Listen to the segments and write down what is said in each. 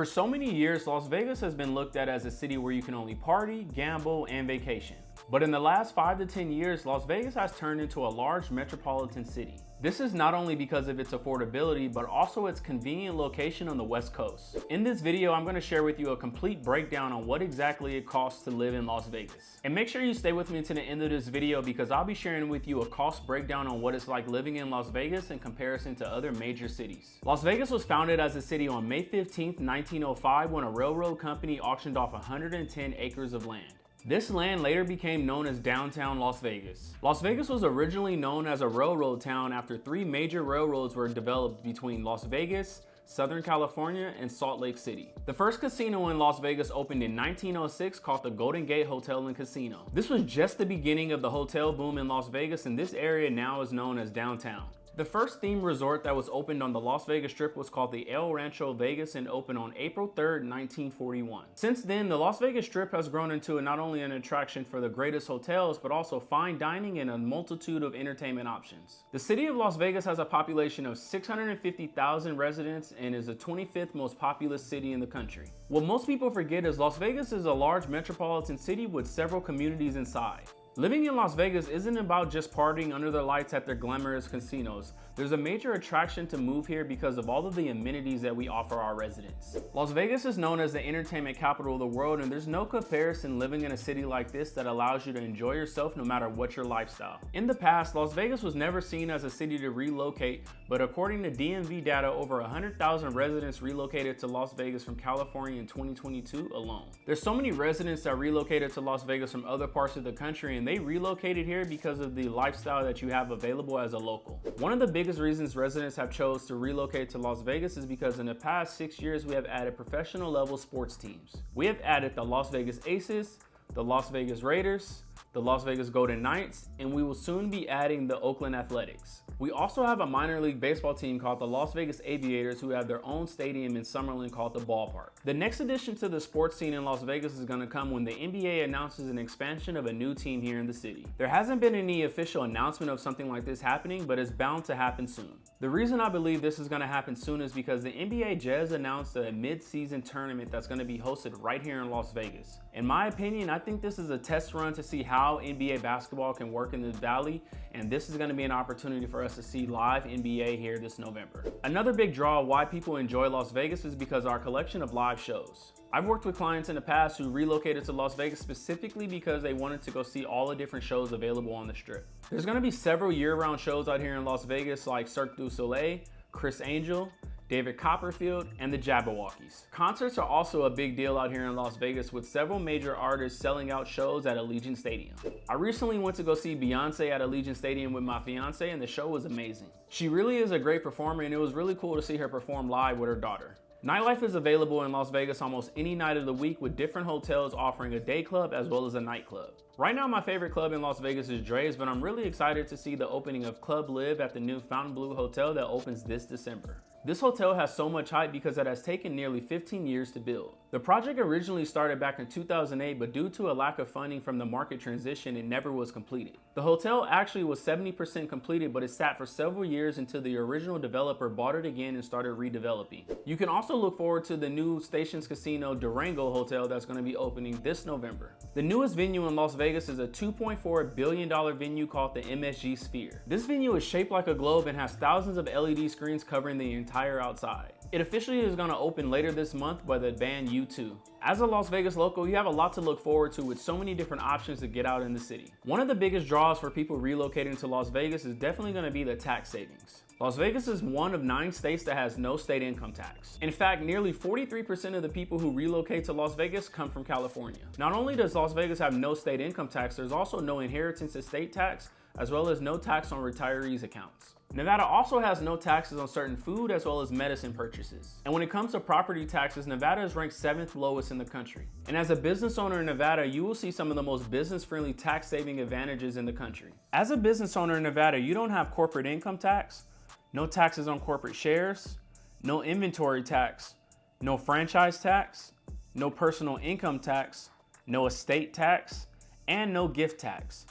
For so many years, Las Vegas has been looked at as a city where you can only party, gamble, and vacation. But in the last 5 to 10 years, Las Vegas has turned into a large metropolitan city. This is not only because of its affordability, but also its convenient location on the West Coast. In this video, I'm going to share with you a complete breakdown on what exactly it costs to live in Las Vegas. And make sure you stay with me to the end of this video because I'll be sharing with you a cost breakdown on what it's like living in Las Vegas in comparison to other major cities. Las Vegas was founded as a city on May 15th, 1905 when a railroad company auctioned off 110 acres of land. This land later became known as downtown Las Vegas. Las Vegas was originally known as a railroad town after 3 major railroads were developed between Las Vegas, Southern California, and Salt Lake City. The first casino in Las Vegas opened in 1906 called the Golden Gate Hotel and Casino. This was just the beginning of the hotel boom in Las Vegas, and this area now is known as downtown. The first themed resort that was opened on the Las Vegas Strip was called the El Rancho Vegas and opened on April 3rd, 1941. Since then, the Las Vegas Strip has grown into not only an attraction for the greatest hotels, but also fine dining and a multitude of entertainment options. The city of Las Vegas has a population of 650,000 residents and is the 25th most populous city in the country. What most people forget is Las Vegas is a large metropolitan city with several communities inside. Living in Las Vegas isn't about just partying under the lights at their glamorous casinos. There's a major attraction to move here because of all of the amenities that we offer our residents. Las Vegas is known as the entertainment capital of the world, and there's no comparison living in a city like this that allows you to enjoy yourself no matter what your lifestyle. In the past, Las Vegas was never seen as a city to relocate, but according to DMV data, over 100,000 residents relocated to Las Vegas from California in 2022 alone. There's so many residents that relocated to Las Vegas from other parts of the country, and they relocated here because of the lifestyle that you have available as a local. One of the biggest reasons residents have chose to relocate to Las Vegas is because in the past 6 years we have added professional level sports teams. We have added the Las Vegas Aces, the Las Vegas Raiders, the Las Vegas Golden Knights, and we will soon be adding the Oakland Athletics. We also have a minor league baseball team called the Las Vegas Aviators who have their own stadium in Summerlin called the Ballpark. The next addition to the sports scene in Las Vegas is going to come when the NBA announces an expansion of a new team here in the city. There hasn't been any official announcement of something like this happening, but it's bound to happen soon. The reason I believe this is going to happen soon is because the NBA just announced a mid-season tournament that's going to be hosted right here in Las Vegas. In my opinion, I think this is a test run to see how NBA basketball can work in the Valley, and this is going to be an opportunity for us to see live NBA here this November. Another big draw of why people enjoy Las Vegas is because of our collection of live shows. I've worked with clients in the past who relocated to Las Vegas specifically because they wanted to go see all the different shows available on the Strip. There's going to be several year-round shows out here in Las Vegas like Cirque du Soleil, Chris Angel, David Copperfield, and the Jabberwockies. Concerts are also a big deal out here in Las Vegas with several major artists selling out shows at Allegiant Stadium. I recently went to go see Beyonce at Allegiant Stadium with my fiance and the show was amazing. She really is a great performer and it was really cool to see her perform live with her daughter. Nightlife is available in Las Vegas almost any night of the week with different hotels offering a day club as well as a nightclub. Right now my favorite club in Las Vegas is Dre's, but I'm really excited to see the opening of Club Live at the new Fontainebleau Hotel that opens this December. This hotel has so much hype because it has taken nearly 15 years to build. The project originally started back in 2008, but due to a lack of funding from the market transition, it never was completed. The hotel actually was 70% completed, but it sat for several years until the original developer bought it again and started redeveloping. You can also look forward to the new Stations Casino Durango Hotel that's going to be opening this November. The newest venue in Las Vegas is a $2.4 billion venue called the MSG Sphere. This venue is shaped like a globe and has thousands of LED screens covering the entire outside. It officially is going to open later this month by the band U2. As a Las Vegas local, you have a lot to look forward to with so many different options to get out in the city. One of the biggest draws for people relocating to Las Vegas is definitely going to be the tax savings. Las Vegas is one of 9 states that has no state income tax. In fact, nearly 43% of the people who relocate to Las Vegas come from California. Not only does Las Vegas have no state income tax, there's also no inheritance estate tax, as well as no tax on retirees' accounts. Nevada also has no taxes on certain food as well as medicine purchases. And when it comes to property taxes, Nevada is ranked 7th lowest in the country. And as a business owner in Nevada, you will see some of the most business-friendly tax-saving advantages in the country. As a business owner in Nevada, you don't have corporate income tax, no taxes on corporate shares, no inventory tax, no franchise tax, no personal income tax, no estate tax, and no gift tax.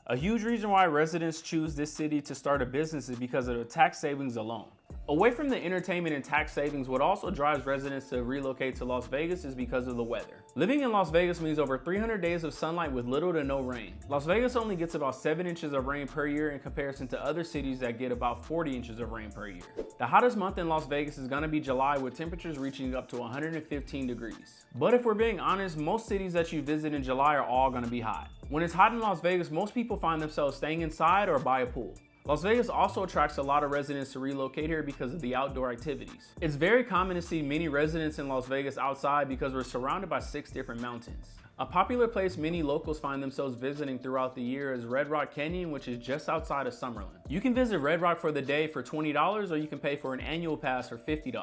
A huge reason why residents choose this city to start a business is because of the tax savings alone. Away from the entertainment and tax savings, what also drives residents to relocate to Las Vegas is because of the weather. Living in Las Vegas means over 300 days of sunlight with little to no rain. Las Vegas only gets about 7 inches of rain per year in comparison to other cities that get about 40 inches of rain per year. The hottest month in Las Vegas is going to be July, with temperatures reaching up to 115 degrees. But if we're being honest, most cities that you visit in July are all going to be hot. When it's hot in Las Vegas, most people find themselves staying inside or by a pool. Las Vegas also attracts a lot of residents to relocate here because of the outdoor activities. It's very common to see many residents in Las Vegas outside because we're surrounded by 6 different mountains. A popular place many locals find themselves visiting throughout the year is Red Rock Canyon, which is just outside of Summerlin. You can visit Red Rock for the day for $20, or you can pay for an annual pass for $50.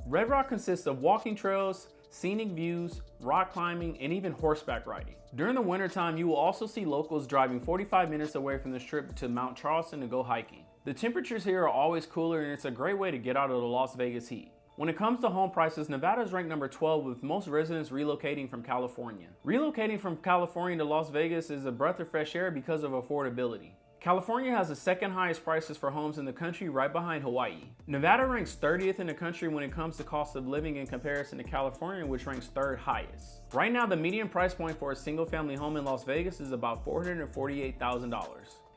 Red Rock consists of walking trails, scenic views, rock climbing, and even horseback riding. During the wintertime, you will also see locals driving 45 minutes away from the strip to Mount Charleston to go hiking. The temperatures here are always cooler, and it's a great way to get out of the Las Vegas heat. When it comes to home prices, Nevada is ranked number 12, with most residents relocating from California. Relocating from California to Las Vegas is a breath of fresh air because of affordability. California has the second highest prices for homes in the country, right behind Hawaii. Nevada ranks 30th in the country when it comes to cost of living in comparison to California, which ranks 3rd highest. Right now, the median price point for a single family home in Las Vegas is about $448,000.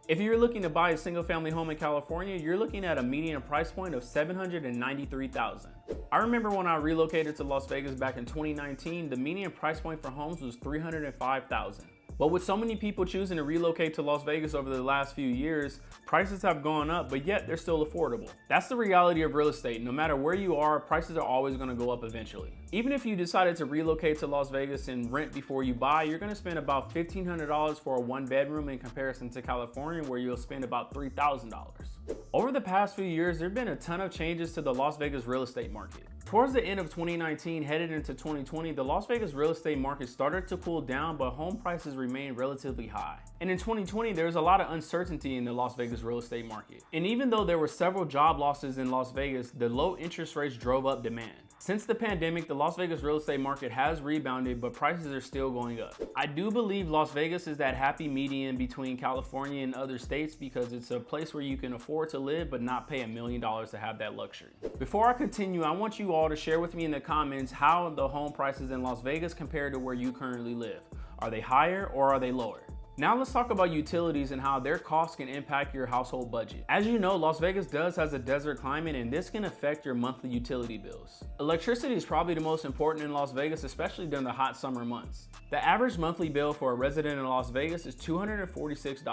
If you're looking to buy a single family home in California, you're looking at a median price point of $793,000. I remember when I relocated to Las Vegas back in 2019, the median price point for homes was $305,000. But with so many people choosing to relocate to Las Vegas over the last few years, prices have gone up, but yet they're still affordable. That's the reality of real estate. No matter where you are, prices are always going to go up eventually. Even if you decided to relocate to Las Vegas and rent before you buy, you're going to spend about $1,500 for a 1-bedroom in comparison to California, where you'll spend about $3,000. Over the past few years, there have been a ton of changes to the Las Vegas real estate market. Towards the end of 2019, headed into 2020, the Las Vegas real estate market started to cool down, but home prices remained relatively high. And in 2020, there was a lot of uncertainty in the Las Vegas real estate market. And even though there were several job losses in Las Vegas, the low interest rates drove up demand. Since the pandemic, the Las Vegas real estate market has rebounded, but prices are still going up. I do believe Las Vegas is that happy median between California and other states because it's a place where you can afford to live but not pay $1 million to have that luxury. Before I continue, I want you all to share with me in the comments how the home prices in Las Vegas compare to where you currently live. Are they higher or are they lower? Now let's talk about utilities and how their costs can impact your household budget. As you know, Las Vegas has a desert climate, and this can affect your monthly utility bills. Electricity is probably the most important in Las Vegas, especially during the hot summer months. The average monthly bill for a resident in Las Vegas is $246.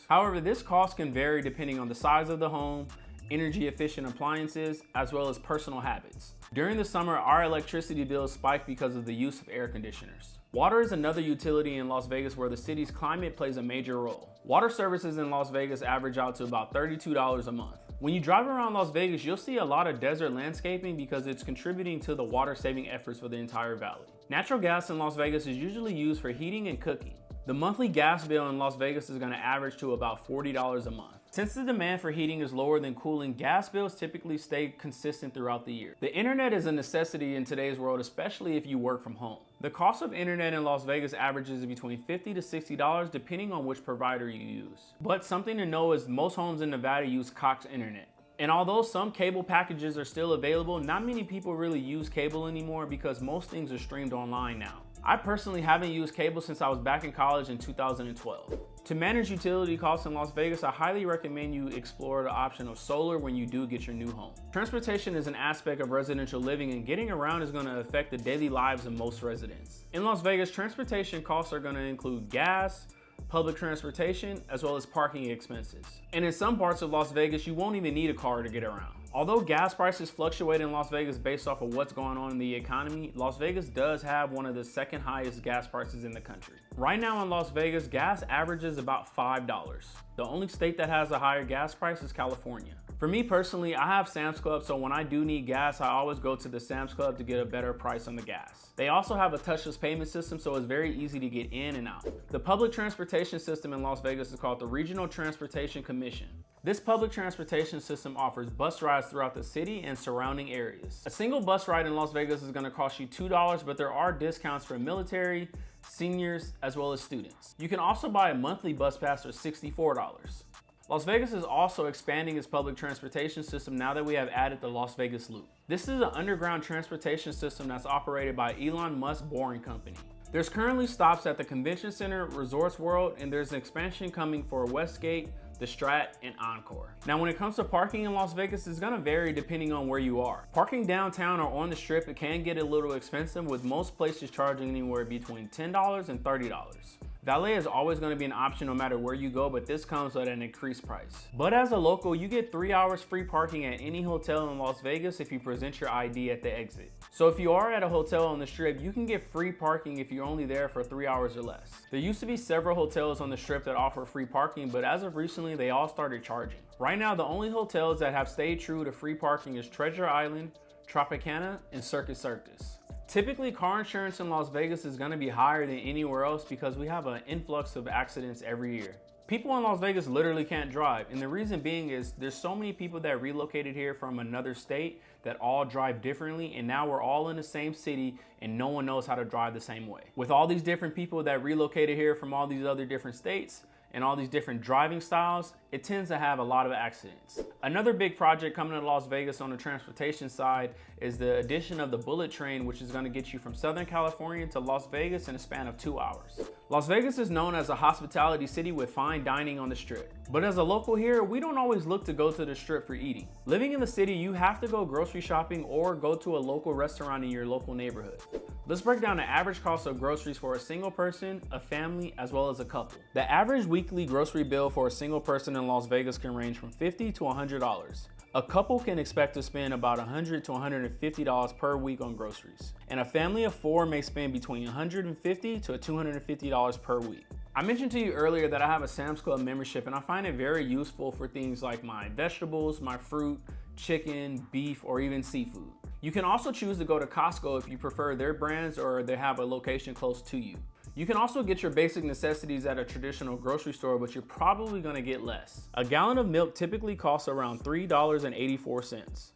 However, this cost can vary depending on the size of the home, energy efficient appliances, as well as personal habits. During the summer, our electricity bills spike because of the use of air conditioners. Water is another utility in Las Vegas where the city's climate plays a major role. Water services in Las Vegas average out to about $32 a month. When you drive around Las Vegas, you'll see a lot of desert landscaping because it's contributing to the water saving efforts for the entire valley. Natural gas in Las Vegas is usually used for heating and cooking. The monthly gas bill in Las Vegas is going to average to about $40 a month. Since the demand for heating is lower than cooling, gas bills typically stay consistent throughout the year. The internet is a necessity in today's world, especially if you work from home. The cost of internet in Las Vegas averages between $50 to $60 depending on which provider you use. But something to know is most homes in Nevada use Cox internet. And although some cable packages are still available, not many people really use cable anymore because most things are streamed online now. I personally haven't used cable since I was back in college in 2012. To manage utility costs in Las Vegas, I highly recommend you explore the option of solar when you do get your new home. Transportation is an aspect of residential living, and getting around is going to affect the daily lives of most residents. In Las Vegas, transportation costs are going to include gas, public transportation, as well as parking expenses. And in some parts of Las Vegas, you won't even need a car to get around. Although gas prices fluctuate in Las Vegas based off of what's going on in the economy, Las Vegas does have one of the second highest gas prices in the country. Right now in Las Vegas, gas averages about $5. The only state that has a higher gas price is California. For me personally, I have Sam's Club, so when I do need gas, I always go to the Sam's Club to get a better price on the gas. They also have a touchless payment system, so it's very easy to get in and out. The public transportation system in Las Vegas is called the Regional Transportation Commission. This public transportation system offers bus rides throughout the city and surrounding areas. A single bus ride in Las Vegas is going to cost you $2, but there are discounts for military, seniors, as well as students. You can also buy a monthly bus pass for $64. Las Vegas is also expanding its public transportation system now that we have added the Las Vegas Loop. This is an underground transportation system that's operated by Elon Musk's Boring Company. There's currently stops at the Convention Center, Resorts World, and there's an expansion coming for Westgate, the Strat, and Encore. Now when it comes to parking in Las Vegas, it's gonna vary depending on where you are. Parking downtown or on the strip, it can get a little expensive, with most places charging anywhere between $10 and $30. Valet is always going to be an option no matter where you go, but this comes at an increased price. But as a local, you get 3 hours free parking at any hotel in Las Vegas if you present your ID at the exit. So if you are at a hotel on the strip, you can get free parking if you're only there for 3 hours or less. There used to be several hotels on the strip that offer free parking, but as of recently, they all started charging. Right now, the only hotels that have stayed true to free parking is Treasure Island, Tropicana, and Circus Circus. Typically, car insurance in Las Vegas is going to be higher than anywhere else because we have an influx of accidents every year. People in Las Vegas literally can't drive, and the reason being is there's so many people that relocated here from another state that all drive differently, and now we're all in the same city and no one knows how to drive the same way. With all these different people that relocated here from all these other different states and all these different driving styles, it tends to have a lot of accidents. Another big project coming to Las Vegas on the transportation side is the addition of the bullet train, which is going to get you from Southern California to Las Vegas in a span of 2 hours. Las Vegas is known as a hospitality city with fine dining on the strip. But as a local here, we don't always look to go to the strip for eating. Living in the city, you have to go grocery shopping or go to a local restaurant in your local neighborhood. Let's break down the average cost of groceries for a single person, a family, as well as a couple. The average weekly grocery bill for a single person in Las Vegas can range from $50 to $100. A couple can expect to spend about $100 to $150 per week on groceries. And a family of 4 may spend between $150 to $250 per week. I mentioned to you earlier that I have a Sam's Club membership, and I find it very useful for things like my vegetables, my fruit, chicken, beef, or even seafood. You can also choose to go to Costco if you prefer their brands or they have a location close to you. You can also get your basic necessities at a traditional grocery store, but you're probably gonna get less. A gallon of milk typically costs around $3.84.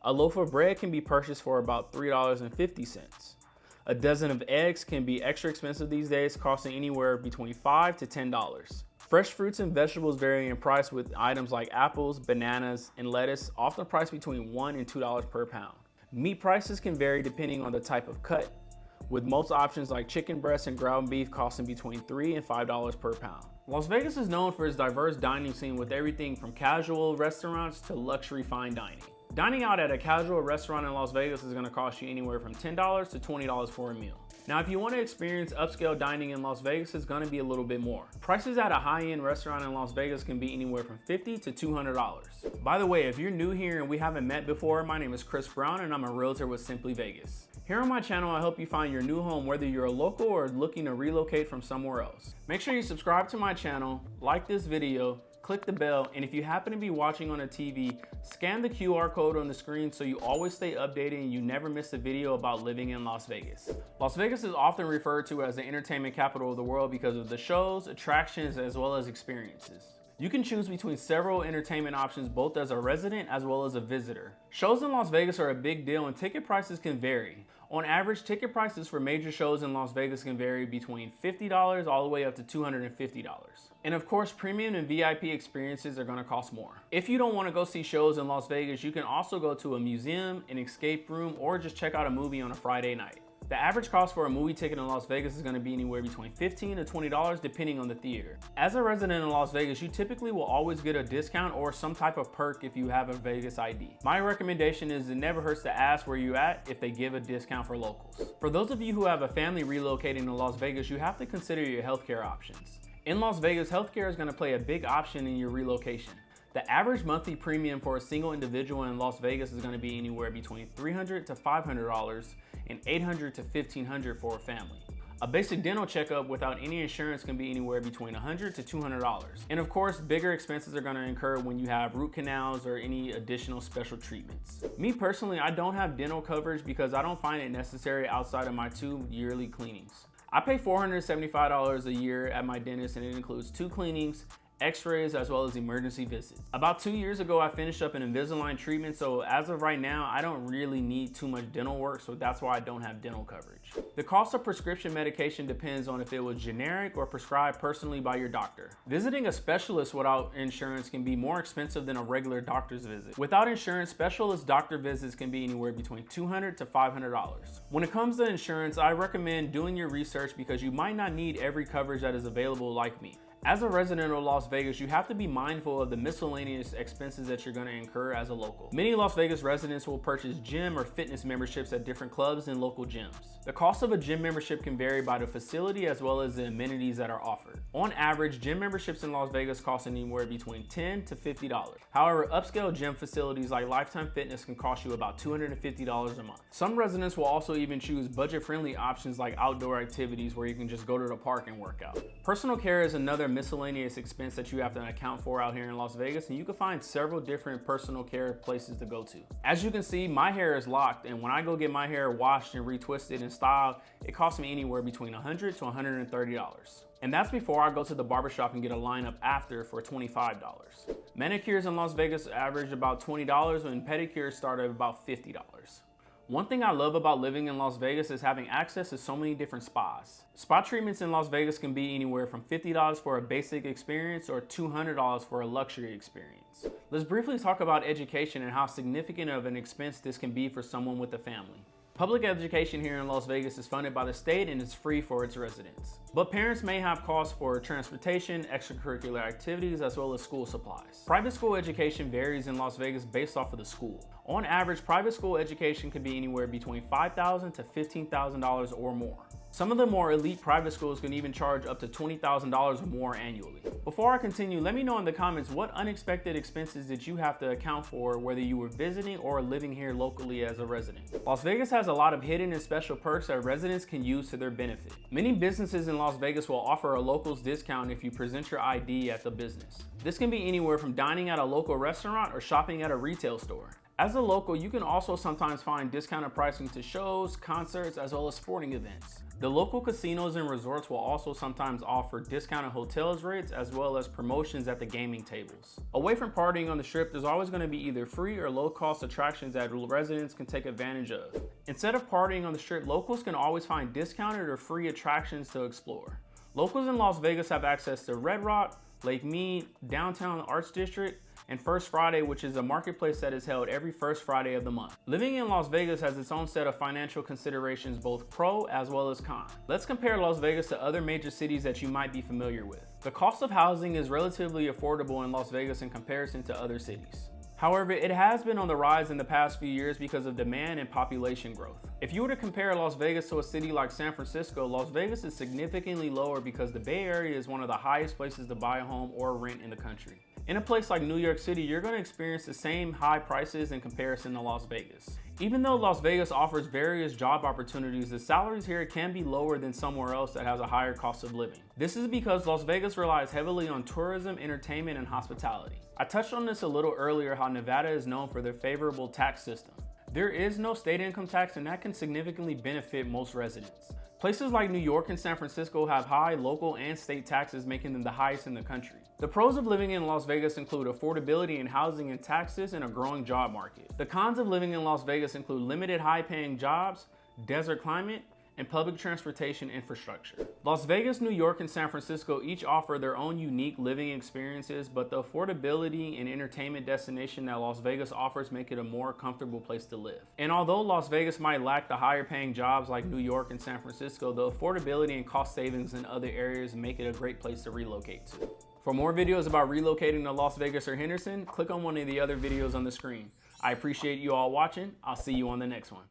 A loaf of bread can be purchased for about $3.50. A dozen of eggs can be extra expensive these days, costing anywhere between $5 to $10. Fresh fruits and vegetables vary in price, with items like apples, bananas, and lettuce often priced between $1 and $2 per pound. Meat prices can vary depending on the type of cut, with most options like chicken breast and ground beef costing between $3 and $5 per pound. Las Vegas is known for its diverse dining scene, with everything from casual restaurants to luxury fine dining. Dining out at a casual restaurant in Las Vegas is going to cost you anywhere from $10 to $20 for a meal. Now, if you want to experience upscale dining in Las Vegas, it's going to be a little bit more. Prices at a high-end restaurant in Las Vegas can be anywhere from $50 to $200. By the way, if you're new here and we haven't met before, my name is Chris Brown and I'm a realtor with Simply Vegas. Here on my channel, I help you find your new home, whether you're a local or looking to relocate from somewhere else. Make sure you subscribe to my channel, like this video, click the bell, and if you happen to be watching on a TV, scan the QR code on the screen so you always stay updated and you never miss a video about living in Las Vegas. Las Vegas is often referred to as the entertainment capital of the world because of the shows, attractions, as well as experiences. You can choose between several entertainment options both as a resident as well as a visitor. Shows in Las Vegas are a big deal and ticket prices can vary. On average, ticket prices for major shows in Las Vegas can vary between $50 all the way up to $250. And of course, premium and VIP experiences are gonna cost more. If you don't wanna go see shows in Las Vegas, you can also go to a museum, an escape room, or just check out a movie on a Friday night. The average cost for a movie ticket in Las Vegas is going to be anywhere between $15 to $20 depending on the theater. As a resident in Las Vegas, you typically will always get a discount or some type of perk if you have a Vegas ID. My recommendation is it never hurts to ask where you're at if they give a discount for locals. For those of you who have a family relocating to Las Vegas, you have to consider your healthcare options. In Las Vegas, healthcare is going to play a big option in your relocation. The average monthly premium for a single individual in Las Vegas is going to be anywhere between $300 to $500 and $800 to $1,500 for a family. A basic dental checkup without any insurance can be anywhere between $100 to $200. And of course, bigger expenses are going to incur when you have root canals or any additional special treatments. Me personally, I don't have dental coverage because I don't find it necessary outside of my 2 yearly cleanings. I pay $475 a year at my dentist, and it includes 2 cleanings, x-rays, as well as emergency visits. About 2 years ago, I finished up an Invisalign treatment, so as of right now, I don't really need too much dental work, so that's why I don't have dental coverage. The cost of prescription medication depends on if it was generic or prescribed personally by your doctor. Visiting a specialist without insurance can be more expensive than a regular doctor's visit. Without insurance, specialist doctor visits can be anywhere between $200 to $500. When it comes to insurance, I recommend doing your research because you might not need every coverage that is available like me. As a resident of Las Vegas, you have to be mindful of the miscellaneous expenses that you're going to incur as a local. Many Las Vegas residents will purchase gym or fitness memberships at different clubs and local gyms. The cost of a gym membership can vary by the facility as well as the amenities that are offered. On average, gym memberships in Las Vegas cost anywhere between $10 to $50. However, upscale gym facilities like Lifetime Fitness can cost you about $250 a month. Some residents will also even choose budget-friendly options like outdoor activities where you can just go to the park and work out. Personal care is another miscellaneous expense that you have to account for out here in Las Vegas, and you can find several different personal care places to go to. As you can see, my hair is locked, and when I go get my hair washed and retwisted and styled, it costs me anywhere between $100 to $130. And that's before I go to the barbershop and get a lineup after for $25. Manicures in Las Vegas average about $20, and pedicures start at about $50. One thing I love about living in Las Vegas is having access to so many different spas. Spa treatments in Las Vegas can be anywhere from $50 for a basic experience or $200 for a luxury experience. Let's briefly talk about education and how significant of an expense this can be for someone with a family. Public education here in Las Vegas is funded by the state and is free for its residents. But parents may have costs for transportation, extracurricular activities, as well as school supplies. Private school education varies in Las Vegas based off of the school. On average, private school education can be anywhere between $5,000 to $15,000 or more. Some of the more elite private schools can even charge up to $20,000 or more annually. Before I continue, let me know in the comments what unexpected expenses did you have to account for whether you were visiting or living here locally as a resident. Las Vegas has a lot of hidden and special perks that residents can use to their benefit. Many businesses in Las Vegas will offer a locals discount if you present your ID at the business. This can be anywhere from dining at a local restaurant or shopping at a retail store. As a local, you can also sometimes find discounted pricing to shows, concerts, as well as sporting events. The local casinos and resorts will also sometimes offer discounted hotels rates as well as promotions at the gaming tables. Away from partying on the strip, there's always going to be either free or low-cost attractions that residents can take advantage of. Instead of partying on the strip, locals can always find discounted or free attractions to explore. Locals in Las Vegas have access to Red Rock, Lake Mead, Downtown Arts District, and First Friday, which is a marketplace that is held every first Friday of the month. Living in Las Vegas has its own set of financial considerations, both pro as well as con. Let's compare Las Vegas to other major cities that you might be familiar with. The cost of housing is relatively affordable in Las Vegas in comparison to other cities. However, it has been on the rise in the past few years because of demand and population growth. If you were to compare Las Vegas to a city like San Francisco, Las Vegas is significantly lower because the Bay Area is one of the highest places to buy a home or rent in the country. In a place like New York City, you're going to experience the same high prices in comparison to Las Vegas. Even though Las Vegas offers various job opportunities, the salaries here can be lower than somewhere else that has a higher cost of living. This is because Las Vegas relies heavily on tourism, entertainment, and hospitality. I touched on this a little earlier, how Nevada is known for their favorable tax system. There is no state income tax, and that can significantly benefit most residents. Places like New York and San Francisco have high local and state taxes, making them the highest in the country. The pros of living in Las Vegas include affordability in housing and taxes and a growing job market. The cons of living in Las Vegas include limited high-paying jobs, desert climate, and public transportation infrastructure. Las Vegas, New York, and San Francisco each offer their own unique living experiences, but the affordability and entertainment destination that Las Vegas offers make it a more comfortable place to live. And although Las Vegas might lack the higher paying jobs like New York and San Francisco, the affordability and cost savings in other areas make it a great place to relocate to. For more videos about relocating to Las Vegas or Henderson, click on one of the other videos on the screen. I appreciate you all watching. I'll see you on the next one.